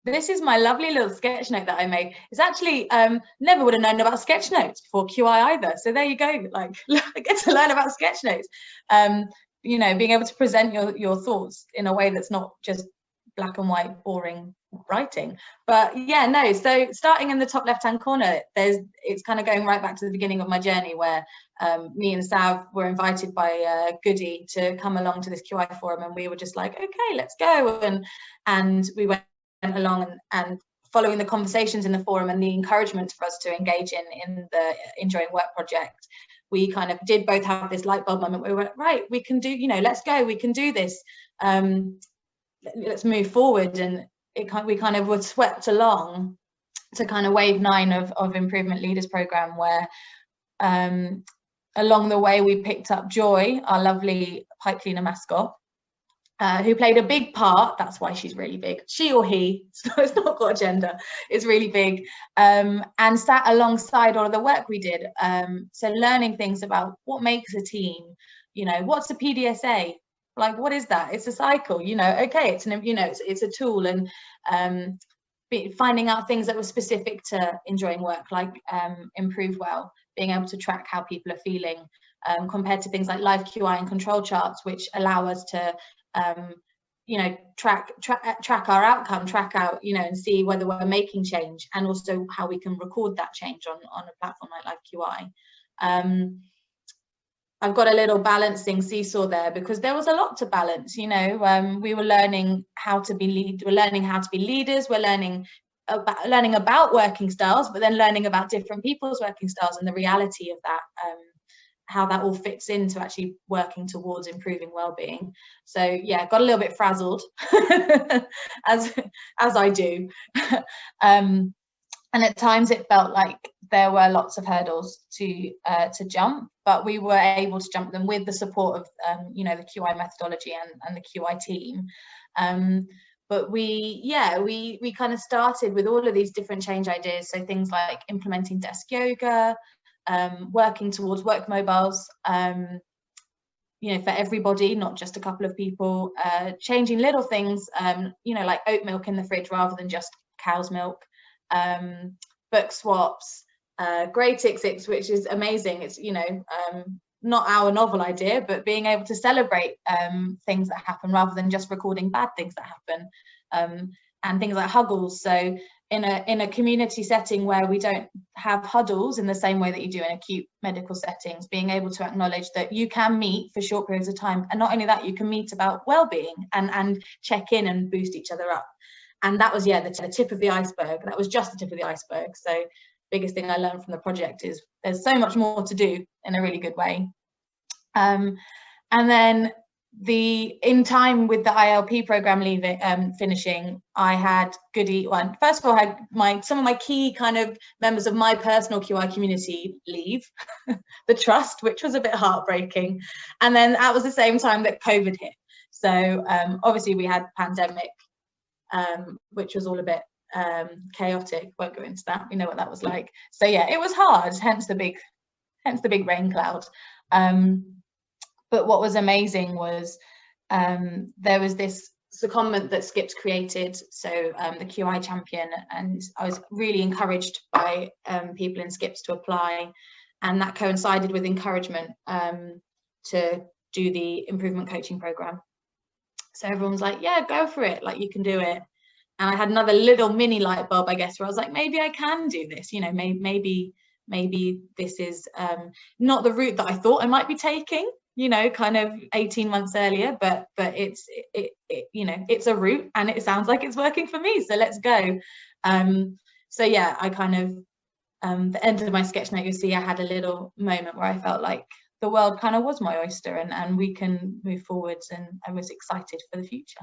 this is my lovely little sketch note that I made. It's actually never would have known about sketch notes before QI either. So there you go. Like, I get to learn about sketch notes. You know, being able to present your thoughts in a way that's not just black and white, boring writing. But yeah, no. So starting in the top left-hand corner, it's kind of going right back to the beginning of my journey, where me and Sav were invited by Goody to come along to this QI forum, and we were just like, okay, let's go. And we went along, and following the conversations in the forum and the encouragement for us to engage in the Enjoying Work project, we kind of did both have this light bulb moment where we were right, we can do, you know, let's go, we can do this, let's move forward. And we kind of were swept along to kind of wave 9 of Improvement Leaders Program, where along the way we picked up Joy, our lovely pipe cleaner mascot, who played a big part. That's why she's really big. She or he, so it's not got a gender, it's really big, and sat alongside all of the work we did. So learning things about what makes a team, you know, what's a PDSA, like what is that? It's a cycle, you know, okay, it's an, you know, it's a tool, and finding out things that were specific to Enjoying Work, like Improve Well, being able to track how people are feeling, compared to things like live QI and control charts, which allow us to you know, track our outcome, track out, you know, and see whether we're making change, and also how we can record that change on a platform like live QI. I've got a little balancing seesaw there, because there was a lot to balance, you know. We were learning how to be leaders, we're learning about working styles, but then learning about different people's working styles and the reality of that, how that all fits into actually working towards improving well-being. So yeah, got a little bit frazzled as I do. And at times it felt like there were lots of hurdles to jump, but we were able to jump them with the support of you know, the QI methodology and the QI team. But we kind of started with all of these different change ideas. So things like implementing desk yoga, working towards work mobiles, you know, for everybody, not just a couple of people, changing little things, you know, like oat milk in the fridge rather than just cow's milk, book swaps, Grey Tick-Six, which is amazing. It's, you know, not our novel idea, but being able to celebrate things that happen rather than just recording bad things that happen, and things like huggles. So in a community setting where we don't have huddles in the same way that you do in acute medical settings, being able to acknowledge that you can meet for short periods of time, and not only that, you can meet about well-being and check in and boost each other up. And that was, yeah, the tip of the iceberg. That was just the tip of the iceberg. So biggest thing I learned from the project is there's so much more to do in a really good way. And then in time with the ILP program finishing, I had Goody. Well, first of all, I had some of my key kind of members of my personal QI community leave the trust, which was a bit heartbreaking. And then that was the same time that COVID hit. So obviously we had pandemic, which was all a bit chaotic. Won't go into that. We know what that was like. So yeah, it was hard. Hence the big rain cloud. But what was amazing was there was this secondment that Skips created, so the QI champion, and I was really encouraged by people in Skips to apply, and that coincided with encouragement to do the improvement coaching program. So everyone was like, yeah, go for it, like you can do it. And I had another little mini light bulb, I guess, where I was like, maybe I can do this, you know, maybe this is not the route that I thought I might be taking, you know, kind of 18 months earlier, but it's you know, it's a route and it sounds like it's working for me, so let's go. So yeah, I kind of the end of my sketch note, you'll see I had a little moment where I felt like the world kind of was my oyster, and we can move forwards, and I was excited for the future.